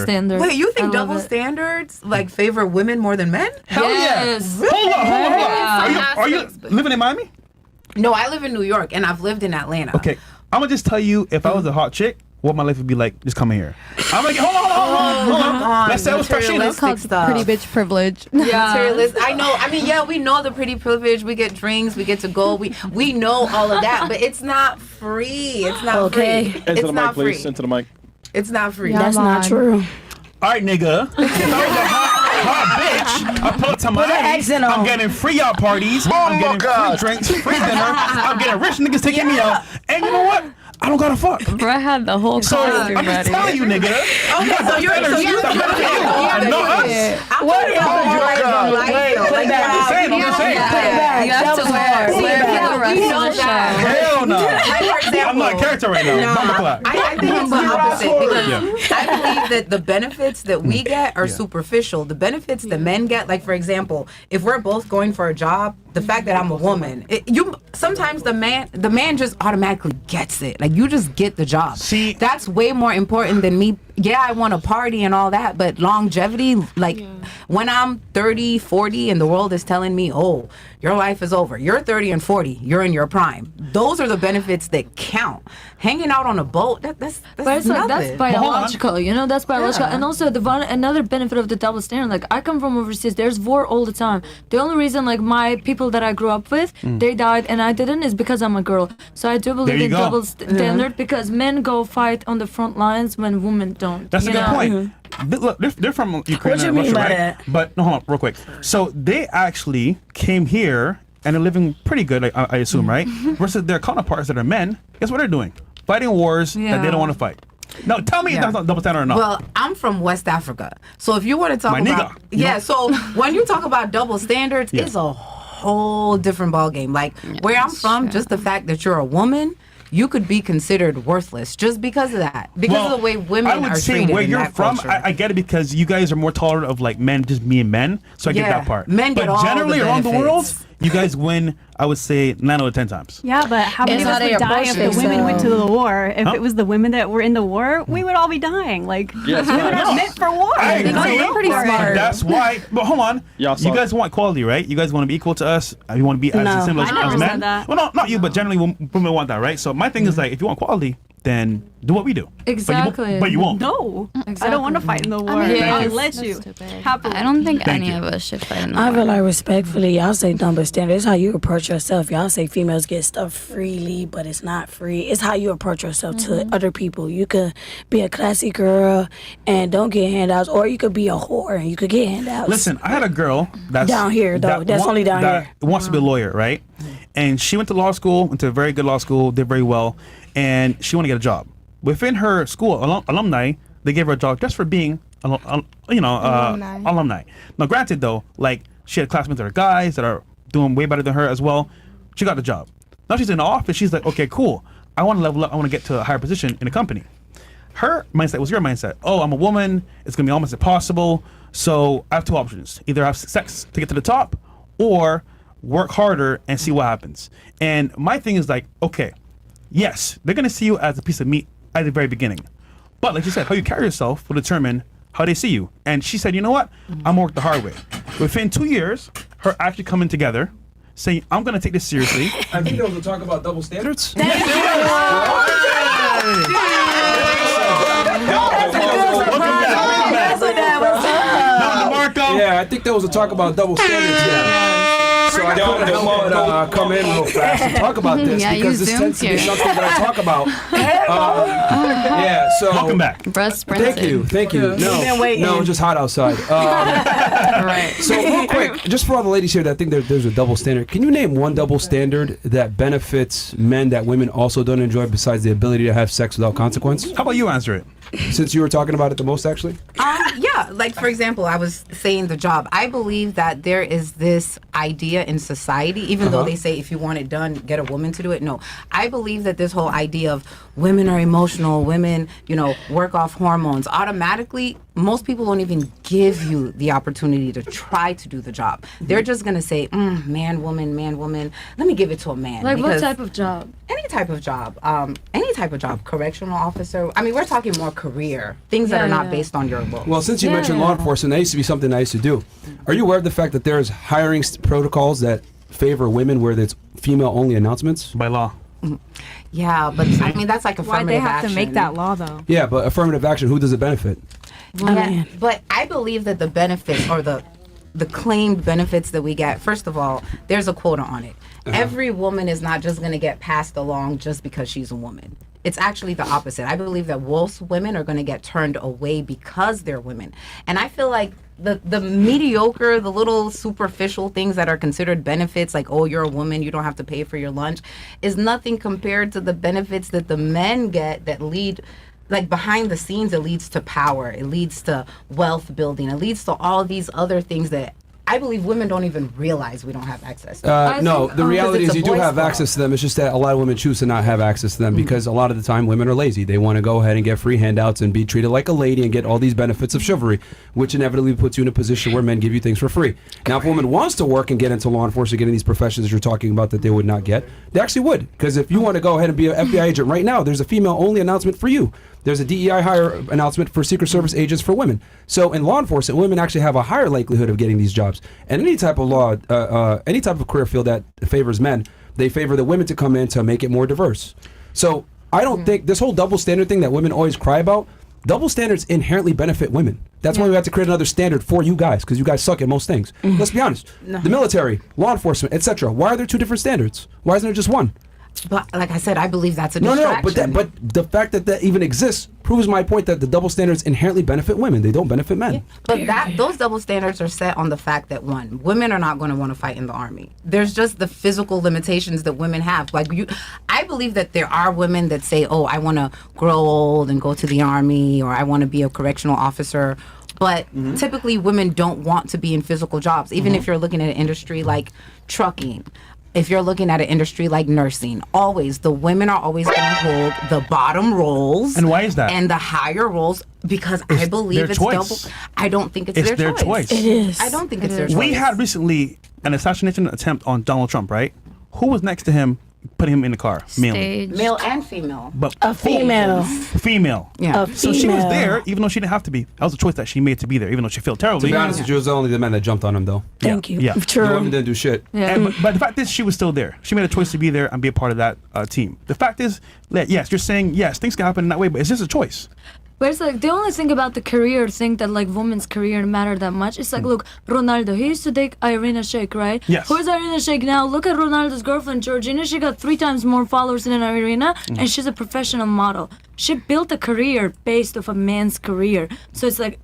standard. Wait, you think double standards like favor women more than men? Hell Yes. yeah. Hold on. Are you living in Miami? No, I live in New York and I've lived in Atlanta. Okay. I'm going to just tell you, if I was a hot chick, what my life would be like, just come in here. I'm like, hold on. Let's say I was Freshina. It's called pretty bitch privilege. Yeah. Materialist. I know. I mean, yeah, we know the pretty privilege. We get drinks. We get to go. We know all of that, but it's not free. It's not free. Into It's the mic, not free. please. Into the mic. It's not free. Yeah. That's not true. All right, nigga. If I was a hot bitch, I pull up to Miami. I'm getting free out parties. I'm getting free drinks, free dinner. I'm getting rich niggas taking me out. And you know what? I don't gotta fuck. Bro, I had the whole So costume I'm just ready. telling you, nigga. Okay, so you're And not us. I'm talking about the life, though. Like, I'm just saying. You have to wear for the rest We of know the show. that. Hell no. Like, for example, I'm not a character right now. Bumper clap. I think it's the opposite because I believe that the benefits that we get are superficial. The benefits that men get, like for example, if we're both going for a job, the fact that I'm a woman, sometimes the man just automatically gets it. Like you just get the job. See, that's way more important than me. Yeah, I want to party and all that, but longevity, like when I'm 30, 40 and the world is telling me, oh, your life is over. You're 30 and 40. You're in your prime. Those are the benefits that count. Hanging out on a boat, that's But it's like, that's nothing. biological, you know, that's biological. Yeah. And also another benefit of the double standard, like I come from overseas, there's war all the time. The only reason like my people that I grew up with, they died and I didn't is because I'm a girl. So I do believe in double standard because men go fight on the front lines when women don't. That's a good point. Look, they're from Ukraine and Russia, right? But no, hold on, real quick. So they actually came here and they're living pretty good, I assume, right? Versus their counterparts that are men. Guess what they're doing? Fighting wars that they don't want to fight. Now, tell me if that's not double standard or not. Well, I'm from West Africa. So if you want to talk about... so when you talk about double standards, it's a whole different ballgame. Like, where I'm from, just the fact that you're a woman... You could be considered worthless just because of that, because of the way women are treated. I would say where you're from, I get it because you guys are more tolerant of like men, just being men. So I get that part. Men get all the benefits. But generally around the world, you guys win, I would say, 9 out of 10 times. Yeah, but how many of us would die if the women went to the war? If it was the women that were in the war, we would all be dying. Like, women are meant for war. I agree. They're pretty smart. That's why. But hold on. You guys want equality, right? You guys want to be equal to us. You want to be as similar as men. Well, no, not you, but generally women want that, right? So my thing is like, if you want equality, then do what we do. Exactly. But you won't. No. Exactly. I don't want to fight in the war. I'll let you. Happily. I don't think any of us should fight in the war. I feel like respectfully, y'all say double standard. It's how you approach yourself. Y'all say females get stuff freely, but it's not free. It's how you approach yourself to other people. You could be a classy girl and don't get handouts, or you could be a whore and you could get handouts. Listen, I had a girl that's down here, though. That's only down here. Wants to be a lawyer, right? And she went to law school, went to a very good law school, did very well, and she wanted to get a job. Within her school, alumni, they gave her a job just for being, alumni. Now, granted, though, like, she had classmates that are guys that are doing way better than her as well. She got the job. Now she's in the office. She's like, okay, cool. I want to level up. I want to get to a higher position in the company. Her mindset was your mindset. Oh, I'm a woman. It's going to be almost impossible. So I have 2 options. Either have sex to get to the top or work harder and see what happens. And my thing is like, okay, yes, they're going to see you as a piece of meat at the very beginning. But like you said, how you carry yourself will determine how they see you. And she said, you know what? I'm going to work the hard way. Within 2 years, her actually coming together, saying, I'm going to take this seriously. I think there was a talk about double standards. Yeah, I think there was a talk about double standards. So I thought come in real fast and talk about this because this tends to be something that I talk about. So welcome back. Thank you. No, just hot outside. Right. So real quick, just for all the ladies here that think there's a double standard, can you name one double standard that benefits men that women also don't enjoy besides the ability to have sex without consequence? How about you answer it? Since you were talking about it the most, actually. Yeah, Yeah, like for example, I was saying the job. I believe that there is this idea in society, even though they say if you want it done, get a woman to do it. No, I believe that this whole idea of women are emotional, women, work off hormones, automatically, most people won't even give you the opportunity to try to do the job. They're just going to say, man, woman, let me give it to a man. Like what type of job? Any type of job. Correctional officer. I mean, we're talking more career, things that are not based on your looks. Well, since you mentioned law enforcement, that used to be something I used to do. Are you aware of the fact that there's hiring protocols that favor women where it's female-only announcements? By law. Yeah, but I mean, that's like affirmative Why'd they have action. to make that law, though? Yeah, but affirmative action, who does it benefit? Yeah, but I believe that the benefits or the claimed benefits that we get, first of all, there's a quota on it. Every woman is not just going to get passed along just because she's a woman. It's actually the opposite. I believe that most women are going to get turned away because they're women. And I feel like the mediocre, the little superficial things that are considered benefits, like, oh, you're a woman, you don't have to pay for your lunch, is nothing compared to the benefits that the men get that lead, like behind the scenes. It leads to power, it leads to wealth building, it leads to all these other things that I believe women don't even realize we don't have access to. No, the reality is you do have club. access to them. It's just that a lot of women choose to not have access to them because a lot of the time women are lazy. They want to go ahead and get free handouts and be treated like a lady and get all these benefits of chivalry, which inevitably puts you in a position where men give you things for free. Now, if a woman wants to work and get into law enforcement, get in these professions that you're talking about that they would not get, they actually would. Because if you want to go ahead and be an FBI agent right now, there's a female-only announcement for you. There's a DEI hire announcement for Secret Service agents for women. So in law enforcement, women actually have a higher likelihood of getting these jobs. And any type of law, any type of career field that favors men, they favor the women to come in to make it more diverse. So I don't think this whole double standard thing that women always cry about, double standards inherently benefit women. That's why we have to create another standard for you guys, because you guys suck at most things. Let's be honest. The military, law enforcement, etc. Why are there two different standards? Why isn't there just one? But like I said, I believe that's a distraction. But the fact that that even exists proves my point that the double standards inherently benefit women. They don't benefit men. Yeah. But those double standards are set on the fact that, one, women are not going to want to fight in the army. There's just the physical limitations that women have. Like I believe that there are women that say, oh, I want to grow old and go to the army, or I want to be a correctional officer. But typically women don't want to be in physical jobs, even if you're looking at an industry like trucking. If you're looking at an industry like nursing, always the women are always going to hold the bottom roles. And why is that? And the higher roles, because I believe it's choice. double. I don't think it's their choice. It is. I don't think it's their choice. We had recently an assassination attempt on Donald Trump, right? Who was next to him, putting him in the car? Male and female. But A female. Female. Yeah. A So she was female. there, even though she didn't have to be. That was a choice that she made to be there, even though she felt To terribly. be honest with you, it was only the men that jumped on him, though. Thank you. Yeah. The women True. didn't do shit. But the fact is, she was still there. She made a choice to be there and be a part of that team. The fact is, that, yes, you're saying, yes, things can happen in that way, but it's just a choice. But it's like they only think about the career, think that like women's career matter that much. It's like, look, Ronaldo, he used to date Irina Shayk, right? Yes. Who's Irina Shayk now? Look at Ronaldo's girlfriend, Georgina. She got 3 times more followers than Irina, and she's a professional model. She built a career based off a man's career. So it's like,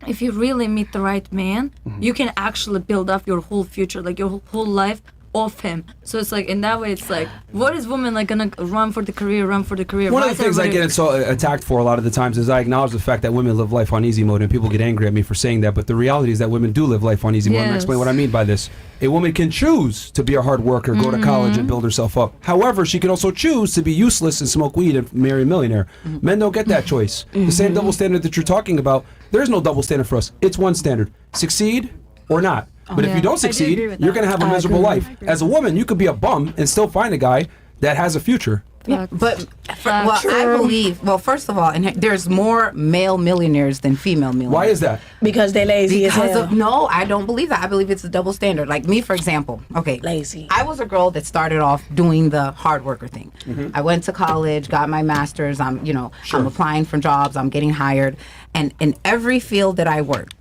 if you really meet the right man, you can actually build up your whole future, like your whole life off him. So it's like, in that way, it's like, what is woman like gonna run for the career? One One Why of the is things I everybody- get attacked for a lot of the times is I acknowledge the fact that women live life on easy mode, and people get angry at me for saying that. But the reality is that women do live life on easy mode. I'm going to explain what I mean by this. A woman can choose to be a hard worker, go to college, and build herself up. However, she can also choose to be useless and smoke weed and marry a millionaire. Men don't get that choice. The same double standard that you're talking about, there's no double standard for us. It's one standard. Succeed or not. But if you don't succeed, agree with you're that. going to have a miserable life. As a woman, you could be a bum and still find a guy that has a future. Yeah, but I believe. Well, first of all, and there's more male millionaires than female millionaires. Why is that? Because they lazy as hell. No, I don't believe that. I believe it's a double standard. Like me, for example. Okay, Lazy. I was a girl that started off doing the hard worker thing. I went to college, got my master's. I'm applying for jobs. I'm getting hired, and in every field that I worked,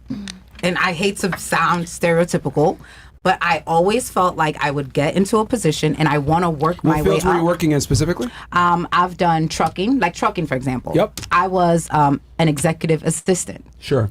and I hate to sound stereotypical, but I always felt like I would get into a position and I want to work my What way fields were you up. working in specifically? I've done trucking, for example. Yep. I was an executive assistant. Sure.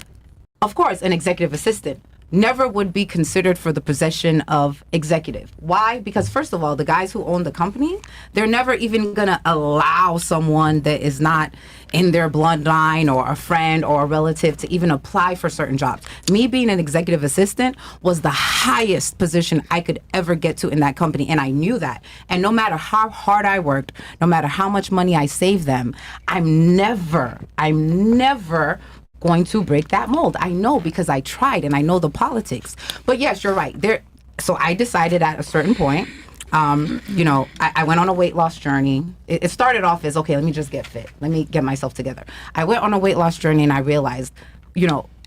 Of course, an executive assistant. never would be considered for the position of executive. Why? Because first of all, the guys who own the company, they're never even going to allow someone that is not in their bloodline or a friend or a relative to even apply for certain jobs. Me being an executive assistant was the highest position I could ever get to in that company, and I knew that. And no matter how hard I worked, no matter how much money I saved them, I'm never going to break that mold. I know because I tried and I know the politics. But yes, you're right. So I decided at a certain point, I went on a weight loss journey. It started off as, okay, let me just get fit. Let me get myself together. I went on a weight loss journey and I realized,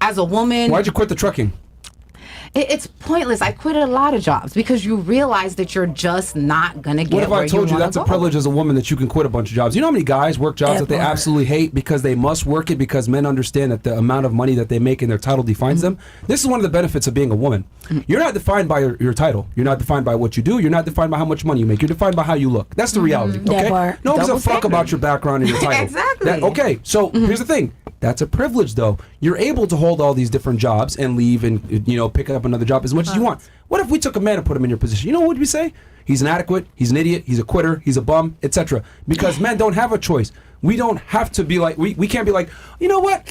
as a woman. Why'd you quit the trucking? It's pointless. I quit a lot of jobs because you realize that you're just not going to get What if where I told you that's go. a privilege as a woman that you can quit a bunch of jobs? You know how many guys work jobs that they absolutely hate because they must work it because men understand that the amount of money that they make and their title defines them? This is one of the benefits of being a woman. You're not defined by your title. You're not defined by what you do. You're not defined by how much money you make. You're defined by how you look. That's the reality, okay? No one gives a fuck about your background and your title. Exactly. So here's the thing. That's a privilege, though. You're able to hold all these different jobs and leave and, pick up another job as much as you want. What if we took a man and put him in your position? You know what would we say? He's inadequate, he's an idiot, he's a quitter, he's a bum, etc. Because men don't have a choice. We don't have to be like, we can't be like, you know what?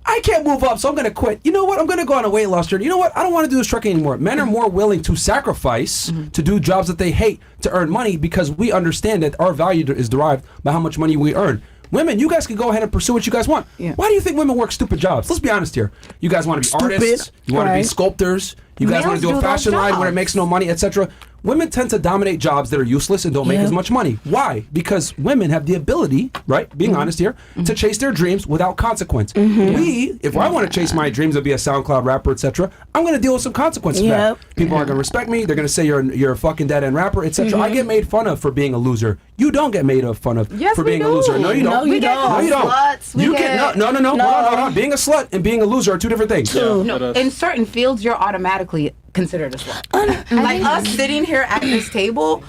I can't move up, so I'm going to quit. You know what? I'm going to go on a weight loss journey. You know what? I don't want to do this trucking anymore. Men are more willing to sacrifice to do jobs that they hate to earn money because we understand that our value is derived by how much money we earn. Women, you guys can go ahead and pursue what you guys want. Yeah. Why do you think women work stupid jobs? Let's be honest here. You guys want to be artists. You want to be sculptors. You guys want to do a fashion line where it makes no money, etc. Women tend to dominate jobs that are useless and don't make as much money. Why? Because women have the ability, right, being honest here, to chase their dreams without consequence. If I want to chase my dreams of be a SoundCloud rapper, etc., I'm going to deal with some consequences for that. People aren't going to respect me. They're going to say you're a fucking dead-end rapper, etc. I get made fun of for being a loser. You don't get made fun of for being a loser. No, you don't. No, you don't. No, you don't. Sluts, No. Hold on. Being a slut and being a loser are two different things. No, in certain fields, you're automatically considered a slut. Like us sitting here at this table,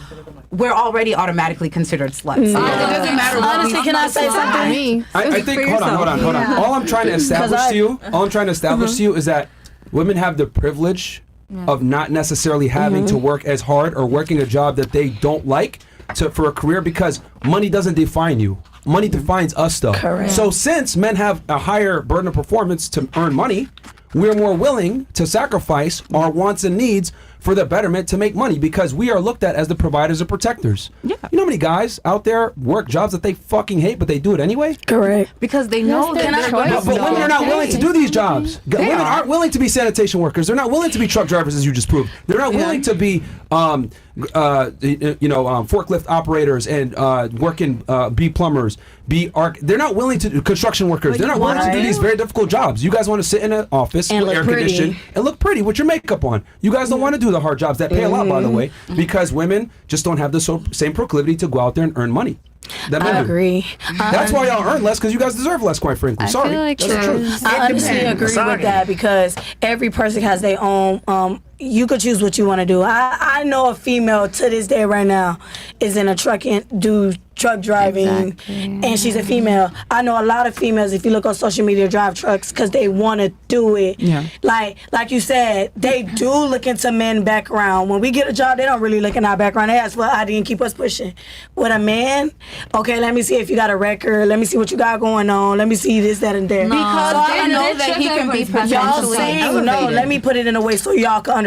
we're already automatically considered sluts. It doesn't matter. Honestly, can I say something? I think. Hold on. All I'm trying to establish to you is that women have the privilege of not necessarily having to work as hard or working a job that they don't like for a career because money doesn't define you. Money defines us, though. Correct. So since men have a higher burden of performance to earn money, we're more willing to sacrifice our wants and needs for the betterment to make money because we are looked at as the providers or protectors. Yeah. You know how many guys out there work jobs that they fucking hate, but they do it anyway? Correct. Because they know that they're going to But women are not willing to do these jobs. Women aren't willing to be sanitation workers. They're not willing to be truck drivers, as you just proved. They're not willing to be forklift operators and be plumbers, they're not willing to do construction workers. They're not willing to do these very difficult jobs. You guys want to sit in an office with air conditioning and look pretty with your makeup on. You guys don't want to do the hard jobs that pay a lot, by the way, because women just don't have the same proclivity to go out there and earn money. I agree. That's why y'all earn less, because you guys deserve less, quite frankly. Sorry. That's the truth. I honestly agree with that because every person has their own. You could choose what you want to do. I know a female to this day right now is in a truck driving, and she's a female. I know a lot of females, if you look on social media, drive trucks because they want to do it. Yeah. Like you said, they do look into men background. When we get a job, they don't really look in our background. They ask for ID and keep us pushing. With a man, okay, let me see if you got a record. Let me see what you got going on. Let me see this, that, and there. Because I know that he can be potentially elevated. No, let me put it in a way so y'all can understand.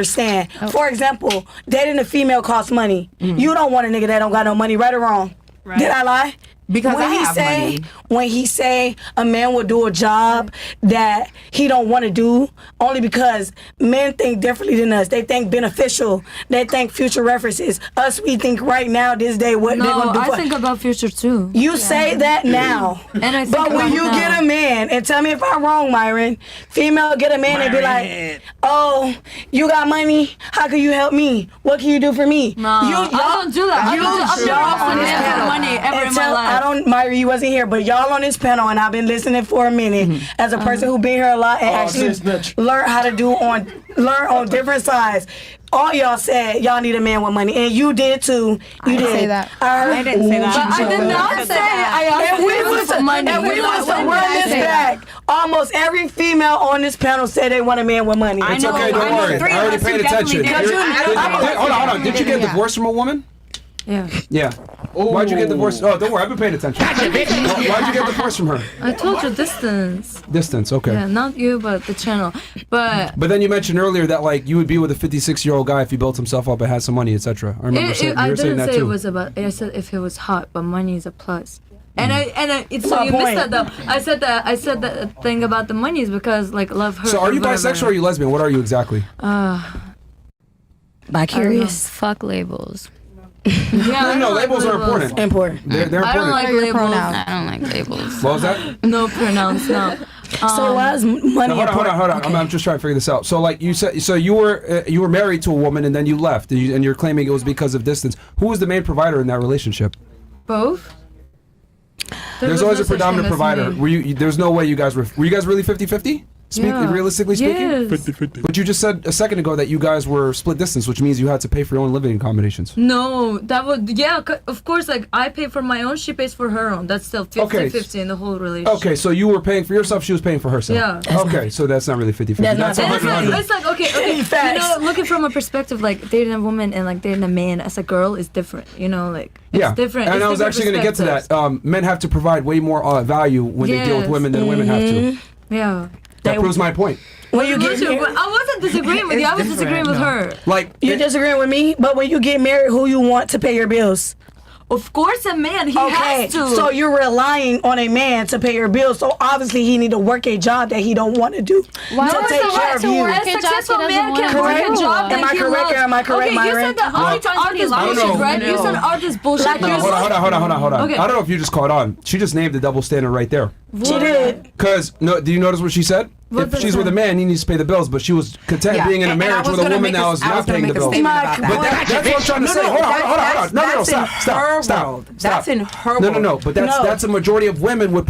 For example, dating a female costs money. You don't want a nigga that don't got no money, right or wrong? Right. Did I lie? Because money. When he say a man will do a job that he don't want to do, only because men think differently than us. They think beneficial. They think future references. Us, we think right now, this day, what they're going to do. I think about future too. You say that now. But when you get a man, and tell me if I'm wrong, Myron, female get a man and be like, oh, you got money? How can you help me? What can you do for me? No, I don't do that. I'm offering money every in my life. I don't, Myron, you wasn't here, but y'all on this panel, and I've been listening for a minute as a person who been here a lot and actually learn how to learn on different sides. All y'all said y'all need a man with money, and you did too. You did. Say that. I didn't say that. I did not say I If we was to run this back, almost every female on this panel said they want a man with money. It's okay, don't worry. I already paid attention. Hold on. Did you get divorced from a woman? Yeah. Why'd you get divorced? Oh, don't worry. I've been paying attention. Why'd you get divorced from her? I told you distance. Distance, okay. Yeah, not you, but the channel. But then you mentioned earlier that like you would be with a 56-year-old guy if he built himself up and had some money, etc. I remember you were saying that too. It was about. I said if he was hot, but money is a plus. And so you missed that though. I said that thing about the money is because like love her. So are you bisexual or are you lesbian? What are you exactly? Bi-curious. Fuck labels. No, labels are important. They're important. I don't like labels. I don't like labels. What was that? No pronouns, no. So why is money important? Hold on. Okay. I'm just trying to figure this out. So like you said, so you were married to a woman and then you left, and you're claiming it was because of distance. Who was the main provider in that relationship? Both. There's always a predominant provider. There's no way you guys were you guys really 50-50? Realistically speaking? Yes. 50-50. But you just said a second ago that you guys were split distance, which means you had to pay for your own living accommodations. No, that would, of course, like, I pay for my own, she pays for her own. That's still 50-50 in the whole relationship. Okay, so you were paying for yourself, she was paying for herself. Yeah. Okay, so that's not really 50-50. That's it's like, okay, you know, looking from a perspective, like, dating a woman and, like, dating a man as a girl is different, you know, like, it's different. And I was actually going to get to that. Men have to provide way more value when they deal with women than women have to. Yeah. That proves my point. When you get married, I wasn't disagreeing with you. I was disagreeing with her. Like you disagreeing with me, but when you get married, who you want to pay your bills? Of course, a man. He has to. So you're relying on a man to pay your bills. So obviously he need to work a job that he don't want to do. Why to take care of you. A successful man can work a job Am I correct or am I correct, Myron? You said that art is bullshit, right? You said art is bullshit. Hold on. Okay. I don't know if you just caught on. She just named the double standard right there. She did. Because, do you notice what she said? If she's with a man, he needs to pay the bills, but she was content being in a marriage with a woman that was not paying the bills. But that's what I'm trying to say. Hold on. No, stop. That's in her world. No, but that's a majority of women would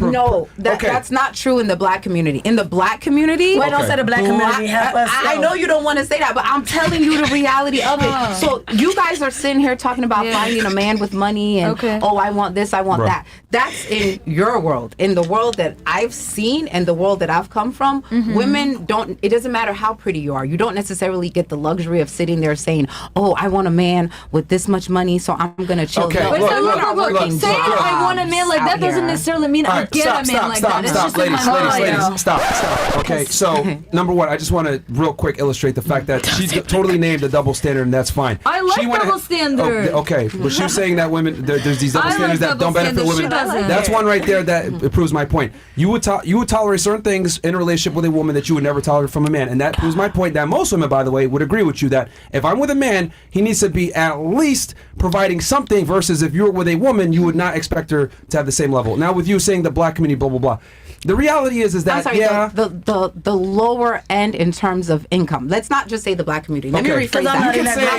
that's not true in the black community. In the black community, Wait, don't say the black community. Help us. I know you don't want to say that, but I'm telling you the reality of it. So you guys are sitting here talking about finding a man with money and I want this, I want that. That's in your world. In the world that I've seen and the world that I've come from, women don't, it doesn't matter how pretty you are. You don't necessarily get the luxury of sitting there saying, oh, I want a man with this much money, so I'm going to chill. Okay, look, saying I want a man like that doesn't necessarily mean I get a man like that. It's just in my mind. Ladies, stop. Okay, so number one, I just want to real quick illustrate the fact that she's totally named a double standard, and that's fine. I like double standard. Okay, but she was saying that women, there's these double standards that don't benefit women. That's one right there that proves my point. You would tolerate certain things in a relationship with a woman that you would never tolerate from a man, and that proves my point that most women, by the way, would agree with you that if I'm with a man, he needs to be at least providing something, versus if you're with a woman, you would not expect her to have the same level. Now, with you saying the black community, blah blah blah, the reality is that the lower end in terms of income. Let's not just say the black community. Let me rephrase that.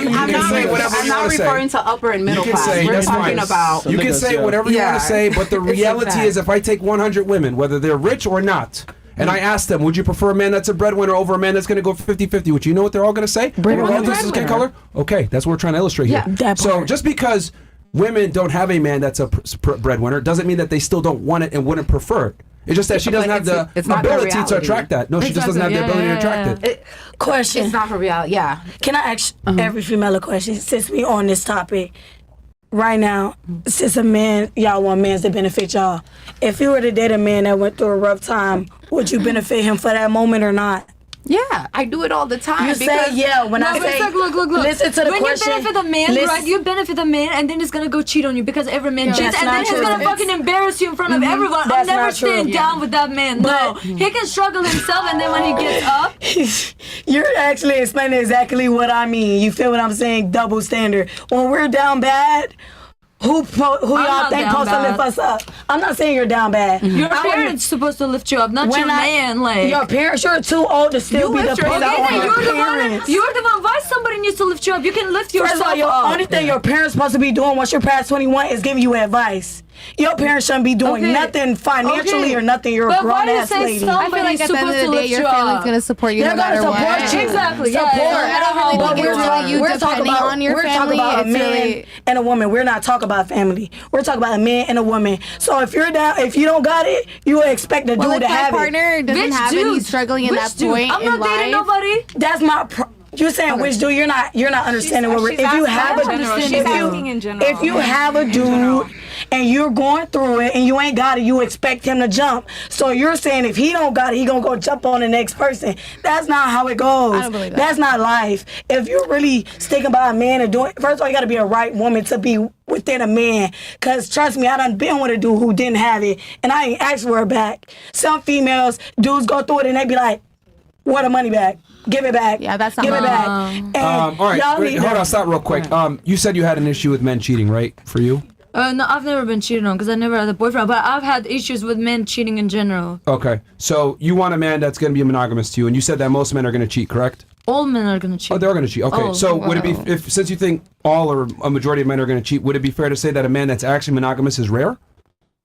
I'm not referring to upper and middle class. We're talking about. You can say whatever you want to say, but the reality is, if I take 100 women, whether they're rich or not, and I ask them, would you prefer a man that's a breadwinner over a man that's going to go 50-50? Which you know what they're all going to say? Regardless of skin color? Okay, that's what we're trying to illustrate here. So just because women don't have a man that's a breadwinner doesn't mean that they still don't want it and wouldn't prefer it. It's just that she doesn't have the ability to attract that. No, she just doesn't have the ability to attract it. Question. It's not for reality. Yeah. Can I ask every female a question since we on this topic? Right now, since a man, y'all want mans to benefit y'all. If you were to date a man that went through a rough time, would you benefit him for that moment or not? Yeah, I do it all the time. You say when I say look. Listen to the when question. You benefit the man, right? You benefit the man, and then he's gonna go cheat on you because every man cheats, and then he's gonna fucking embarrass you in front of everyone. I'm never staying down with that man. No, he can struggle himself, and then when he gets up, you're actually explaining exactly what I mean. You feel what I'm saying? Double standard. When we're down bad. Who y'all think supposed to lift us up? I'm not saying you're down bad. Your parents supposed to lift you up, not your man. Like your parents, you're too old to still be the person. You're the one. Why somebody needs to lift you up? You can lift yourself up. The only thing your parents supposed to be doing once you're past 21 is giving you advice. Your parents shouldn't be doing nothing financially or nothing. You're a grown ass lady. I feel like at the end of the day, your family's gonna support you no matter what. Exactly. Support. I don't really think it's about you depending on your family. We're talking about a man and a woman. We're not talking about family. We're talking about a man and a woman. So if you're down, if you don't got it, you would expect the dude to have it. My partner doesn't have it. He's struggling in that point I'm in not dating life. nobody. That's my. You're saying which dude? You're not understanding what we're. If you have a if you have a dude and you're going through it and you ain't got it, you expect him to jump. So you're saying if he don't got it, he gonna go jump on the next person. That's not how it goes. I don't believe that. That's not life. If you're really sticking by a man and doing, first of all, you gotta be a right woman to be within a man. Cause trust me, I done been with a dude who didn't have it, and I ain't asked for her back. Some females, dudes go through it and they be like, "Where the money back? Give it back. Yeah, that's not give it back." And All right, wait, hold on, stop real quick. You said you had an issue with men cheating, right? For you? No, I've never been cheated on because I never had a boyfriend. But I've had issues with men cheating in general. Okay, so you want a man that's going to be monogamous to you, and you said that most men are going to cheat, correct? All men are gonna cheat. Oh, they're going to cheat. Okay, so would it be, if since you think all or a majority of men are going to cheat, would it be fair to say that a man that's actually monogamous is rare?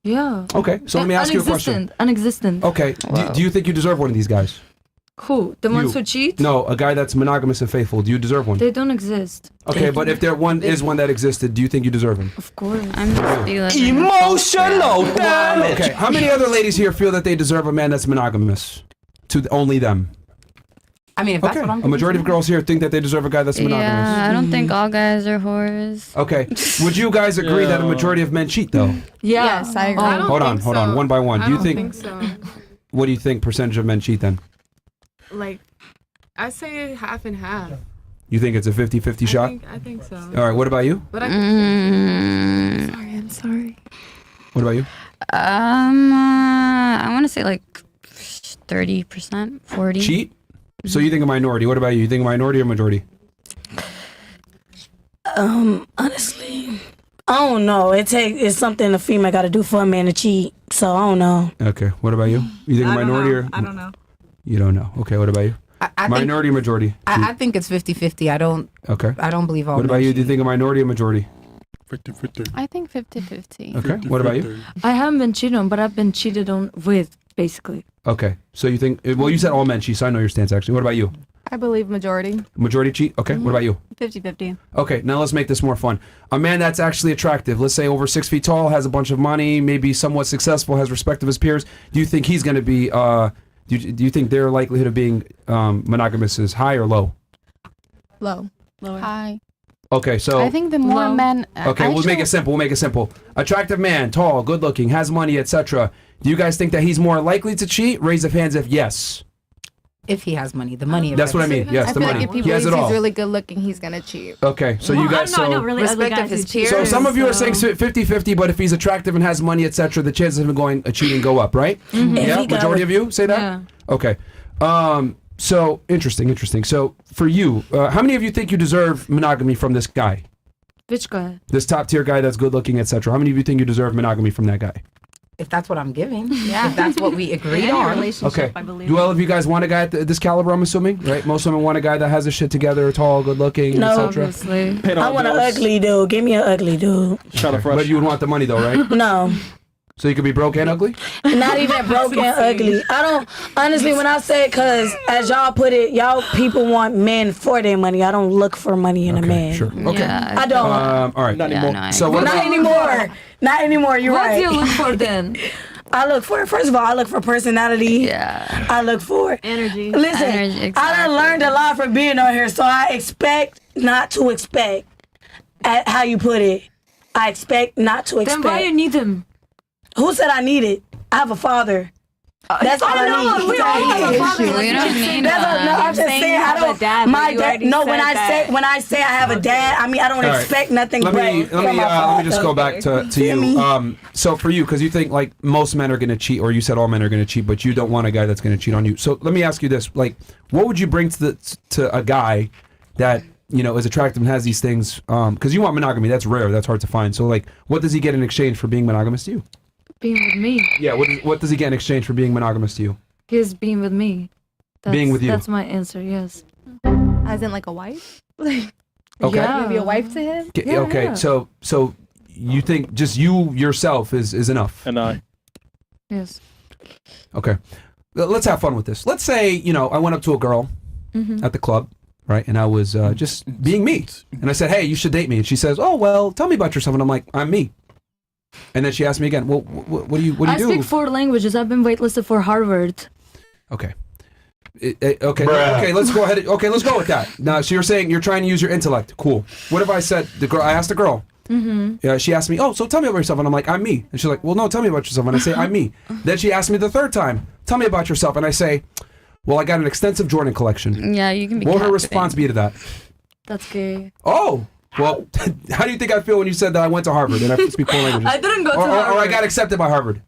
Yeah. Okay, so let me ask you a question. Unexistent. Okay, do you think you deserve one of these guys? Who? The ones who cheat? No, a guy that's monogamous and faithful. Do you deserve one? They don't exist. Okay, but if there is one that existed, do you think you deserve him? Of course. I'm just feeling Emotional damage. Okay, how many other ladies here feel that they deserve a man that's monogamous? To only them. I mean, if that's what I'm a majority of girls here think that they deserve a guy that's monogamous. Yeah, I don't think all guys are whores. Okay, would you guys agree that a majority of men cheat though? Yeah. Yes, I agree. Hold on, one by one. Do you think? So. What do you think percentage of men cheat then? Like, I say half and half. You think it's a 50-50 shot? I think so. All right, what about you? But I'm sorry. What about you? I want to say like 30%, 40. Cheat? So you think a minority. What about you? You think a minority or majority? Honestly, I don't know. It's something a female got to do for a man to cheat. So I don't know. Okay, what about you? You think a minority or? I don't know. You don't know. Okay, what about you? I Minority or majority? I think it's 50-50. I don't believe all What about men you? cheat. Do you think a minority or majority? 50-50. I think 50-50. Okay, what about you? I haven't been cheated on, but I've been cheated on with, basically. Okay, so you think, well, you said all men cheat, so I know your stance actually. What about you? I believe majority. Majority cheat? Okay, what about you? 50-50. Okay, now let's make this more fun. A man that's actually attractive, let's say over 6 feet tall, has a bunch of money, maybe somewhat successful, has respect of his peers. Do you think he's going to be, do you think their likelihood of being monogamous is high or low? Low. Lower. High. Okay, so... I think the more men... Okay, we'll make it simple. Attractive man, tall, good looking, has money, etc. Do you guys think that he's more likely to cheat? Raise of hands if yes. If he has money, the money. That's what I mean. Yes, I the feel money. like if he He has believes it all. he's really good looking, he's gonna cheat. Okay, so you guys... I know really ugly Respect of guys his who cheat. peers. So some of you are saying 50-50, but if he's attractive and has money, etc., the chances of him going cheating go up, right? If Yeah, he got majority of you say that? Yeah. Okay. So, interesting. So, for you, how many of you think you deserve monogamy from this guy? Which guy? This top tier guy that's good looking, etc. How many of you think you deserve monogamy from that guy? If that's what I'm giving. Yeah. If that's what we agreed Any on. relationship, Okay. I believe. Do all of you guys want a guy at this caliber, I'm assuming? Right? Most women want a guy that has his shit together, tall, good looking, No. etc. Obviously. I want an ugly dude. Give me an ugly dude. But you would want the money though, right? No. So you could be broke and ugly? Not even broken ugly. I don't, honestly, when I say, because as y'all put it, y'all people want men for their money. I don't look for money in a man. Sure. Okay. Yeah, I don't. All right. Not anymore. no, I So what Not about, anymore. Not anymore. You're What right. do you look for then? I look for, first of all, I look for personality. Yeah. I look for Energy. Listen, Energy, I exactly. done learned a lot from being on here, so I expect not to expect. At how you put it, I expect not to Then why expect. you need him? Who said I need it? I have a father. That's all I need. we all have a father. We don't mean That's no, I'm just saying I don't. My dad. No, when I say I have a dad, I mean I don't All right. expect nothing. let me from my let me just father. go back to you. So for you, because you think like most men are going to cheat, or you said all men are going to cheat, but you don't want a guy that's going to cheat on you. So let me ask you this: like, what would you bring to a guy that is attractive and has these things? Because you want monogamy, that's rare, that's hard to find. So like, what does he get in exchange for being monogamous to you? Being with me. Yeah, what does he get in exchange for being monogamous to you? He's being with me. Being with you. That's my answer, yes. As in like a wife? Okay. Yeah. You'll be a wife to him? Okay, yeah. so you think just you yourself is enough? And I. Yes. Okay. Let's have fun with this. Let's say, I went up to a girl at the club, right? And I was just being me. And I said, hey, you should date me. And she says, oh, well, tell me about yourself. And I'm like, I'm me. And then she asked me again, well, what do you do? I speak 4 languages. I've been waitlisted for Harvard. Okay. Okay, let's go ahead. Okay, let's go with that. Now, so you're saying you're trying to use your intellect. Cool. What if I said, I asked the girl. She asked me, oh, so tell me about yourself. And I'm like, I'm me. And she's like, well, no, tell me about yourself. And I say, I'm me. Then she asked me the 3rd time, tell me about yourself. And I say, well, I got an extensive Jordan collection. Yeah, you can be What would her response be to that? That's gay. Oh, well, how do you think I feel when you said that I went to Harvard and I speak 4 languages? I didn't go to Harvard. Or I got accepted by Harvard.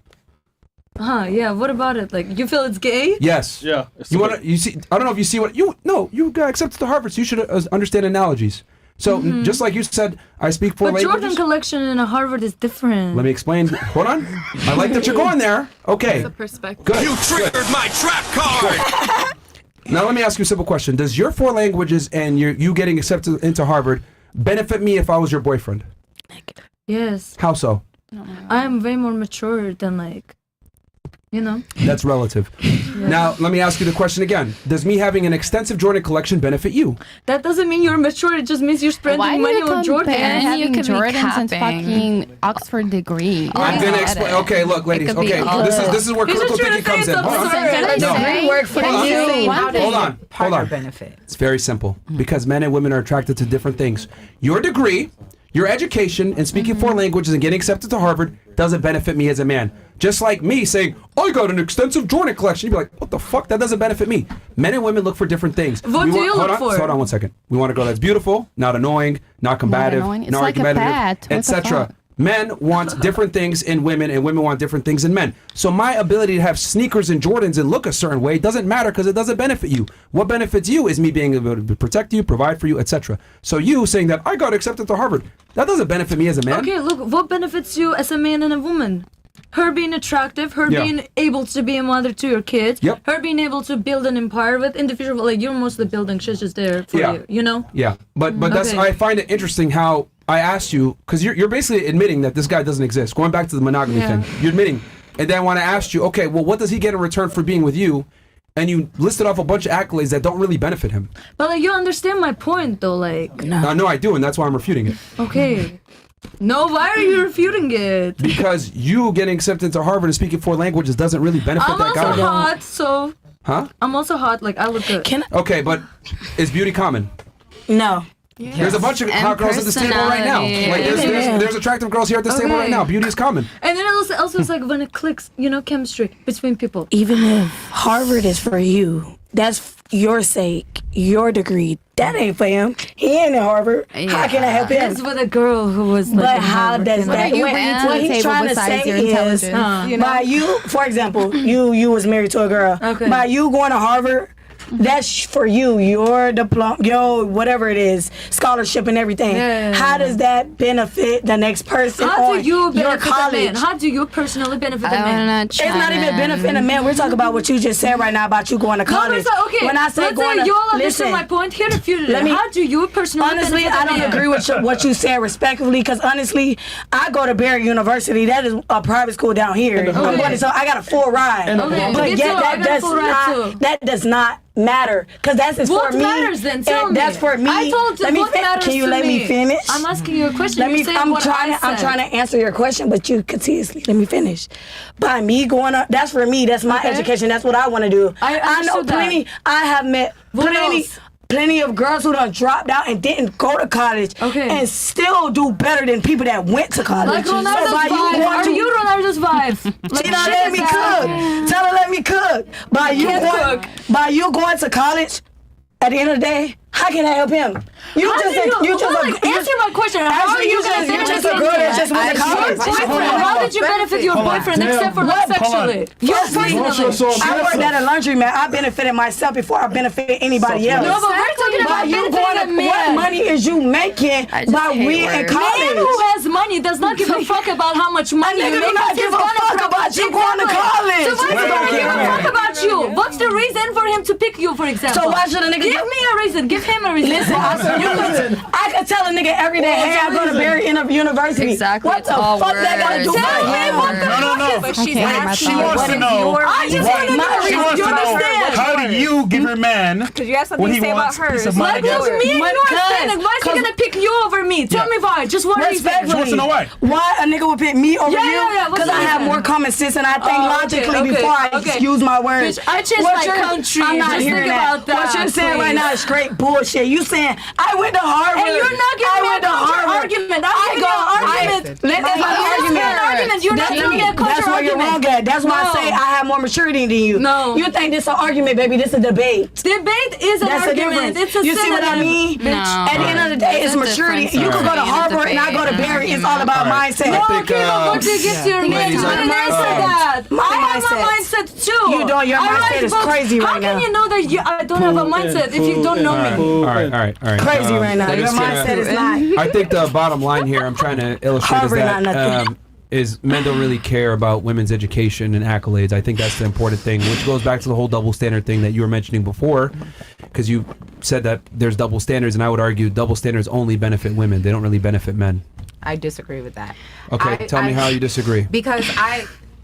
Yeah, what about it? Like, you feel it's gay? Yes. Yeah. You see, I don't know if you see you got accepted to Harvard, so you should understand analogies. So just like you said, I speak 4 languages. But Jordan collection in a Harvard is different. Let me explain. Hold on. I like that you're going there. Okay. It's a perspective. Good. You triggered my trap card. Now let me ask you a simple question. Does your 4 languages and you getting accepted into Harvard benefit me if I was your boyfriend? Yes. How so? I am way more mature than That's relative. Now, let me ask you the question again. Does me having an extensive Jordan collection benefit you? That doesn't mean you're mature. It just means you're spending money on Jordan. Having Jordans and fucking Oxford degree. I'm gonna explain. Okay, look, ladies. Okay, this is where critical thinking comes in. Hold on. Hold on. Benefit. It's very simple. Because men and women are attracted to different things. Your degree, your education, and speaking 4 languages and getting accepted to Harvard doesn't benefit me as a man. Just like me saying, I got an extensive Jordan collection. You'd be like, what the fuck? That doesn't benefit me. Men and women look for different things. What do you look for? Hold on 1 second. We want a girl that's beautiful, not annoying, not combative, not argumentative, etc. Men want different things in women, and women want different things in men. So my ability to have sneakers and Jordans and look a certain way doesn't matter because it doesn't benefit you. What benefits you is me being able to protect you, provide for you, etc. So you saying that I got accepted to Harvard, that doesn't benefit me as a man. Okay, look, what benefits you as a man and a woman? Her being attractive, her being able to be a mother to your kids, her being able to build an empire with individual, like you're mostly building shit just there for you, Yeah, but that's, I find it interesting how I asked you, because you're basically admitting that this guy doesn't exist. Going back to the monogamy thing, you're admitting. And then when I asked you, okay, well, what does he get in return for being with you? And you listed off a bunch of accolades that don't really benefit him. But you understand my point, though, No, I do, and that's why I'm refuting it. Okay. No, why are you refuting it? Because you getting accepted to Harvard and speaking 4 languages doesn't really benefit that guy. I'm also hot, so... Huh? I'm also hot, I look good. Okay, but is beauty common? No. Yes. There's a bunch of hot girls at this table right now. Like there's attractive girls here at this table right now. Beauty is common. And then also it's like when it clicks, chemistry between people. Even if Harvard is for you, that's your sake, your degree. That ain't for him. He ain't in Harvard. Yeah. How can I help him? It's with a girl who was but how does that? What he's trying to say is, by you, for example, you was married to a girl. Okay. By you going to Harvard, that's for you, your diploma, whatever it is, scholarship and everything. Yeah. How does that benefit the next person? How do you benefit the man? How do you personally benefit the man? It's not even benefiting the man. We're talking about what you just said right now about you going to college. No, okay. When I say going to, you all understand my point. Here refuted it. How do you personally honestly, benefit the man? I don't agree with what you said respectively, because honestly, I go to Barry University. That is a private school down here. So I got a full ride. But yet that does not matter, because that's for me. What matters then? Tell me. That's for me. I told you what matters to me. Can you let me finish? I'm asking you a question. I'm trying to answer your question, but you continuously let me finish. By me going up, that's for me. That's my education. That's what I want to do. I know plenty. I have met plenty of girls who done dropped out and didn't go to college and still do better than people that went to college. Like Ronaldo's vibe. Are you Ronaldo's vibe? She don't let me cook. Tell her let me cook. By you going to college, at the end of the day, how can I help him? Answer my question. How are you going to benefit a girl that just went to college? How did you benefit your boyfriend except for not sexually? I worked at a laundromat. I benefited myself before I benefited anybody else. No, but we're talking about benefiting a man. What money is you making by being in college? Man who has money does not give a fuck about how much money you make. Do not give a fuck about you going to college. So why is he going to give a fuck about about you? What's the reason for him to pick you, for example? So why should a nigga give me a reason? Give him a reason. Listen, I could tell a nigga every day, hey, I go to Barry University. Exactly. What the fuck that got to do with Tell me what the No. But she's She wants to know. I just want to know. She wants to know how do you give your man Because you have something what to he say about wants hers. peace of Like, mind look against? me and you are saying, like, why is he gonna pick you over me? Tell me why. Just one reason. Respectfully. She wants to know why. Why a nigga would pick me over Yeah, you? yeah, yeah. What's Because the I have reason? more common sense and I think logically okay, before I okay. excuse my words. Bitch, I changed What my you're- country. I'm not Just hearing think that. about that, What you're saying right please. now is straight bullshit. You saying I went to Harvard. And you're not giving me a counter argument. I'm giving you an argument. Let You're not giving me an argument. You're not giving me a counter That's where you're wrong argument. at. That's why I say I have more maturity than you. No. You think this is an argument, baby. This is a debate. Debate is an That's the argument. difference. It's a You see what I synonym. mean? No. At the end of the day, it's There's a maturity. difference You could go to between a Harvard and I go to debate and Barry. an It's all about mindset. No, think, okay, but what do you get to your man? ladies, I didn't I- answer that. I have my mindset too. You don't. Your I mindset write is books. crazy right now. How can you know that I don't have a mindset if you don't know me? All right. Crazy right now. that Your is kinda- mindset is not. I think the bottom line here I'm trying to illustrate Harvard, is not that nothing. is men don't really care about women's education and accolades. I think that's the important thing, which goes back to the whole double standard thing that you were mentioning before, because you said that there's double standards, and I would argue double standards only benefit women. They don't really benefit men. I disagree with that. Okay, tell me how you disagree. Because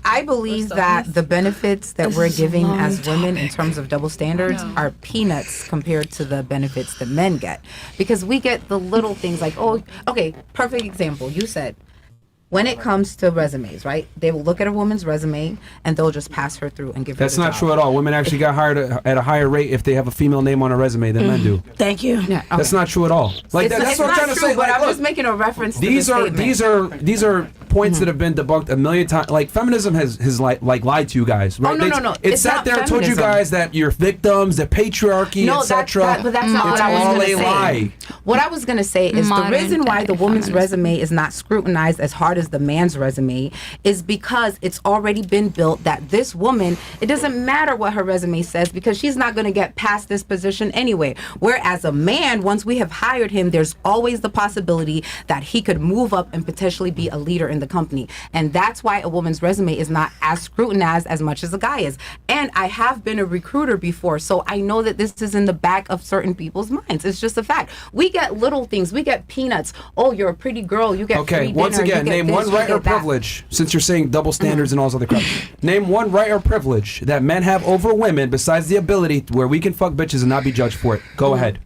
I believe that the benefits that we're giving as women in terms of double standards are peanuts compared to the benefits that men get. Because we get the little things like, oh, okay, perfect example. You said, when it comes to resumes, right? They will look at a woman's resume and they'll just pass her through and give her That's the not job. true at all. Women actually got hired at a higher rate if they have a female name on a resume than men do. Thank you. Yeah, okay. That's not true at all. Like It's that's not what I'm trying to true, say. but Like, I'm look, just making a reference to these the are statement. these are points that have been debunked a million times. Like feminism has like lied to you guys, right? no. It It's sat not there and told you feminism. guys that you're victims, the patriarchy, No, etc. but that's not It's what I was all going a to say. lie. What I was going to say is the Modern reason why day the woman's feminism. resume is not scrutinized as hard as the man's resume is because it's already been built that this woman, it doesn't matter what her resume says because she's not going to get past this position anyway. Whereas a man, once we have hired him, there's always the possibility that he could move up and potentially be a leader in the company. And that's why a woman's resume is not as scrutinized as much as a guy is. And I have been a recruiter before, so I know that this is in the back of certain people's minds. It's just a fact. We get little things. We get peanuts. Oh, you're a pretty girl. You get Okay, free once dinner, you again, get name this, one you right or get that. privilege, since you're saying double standards and all this other crap. Name one right or privilege that men have over women besides the ability where we can fuck bitches and not be judged for it. Go ahead.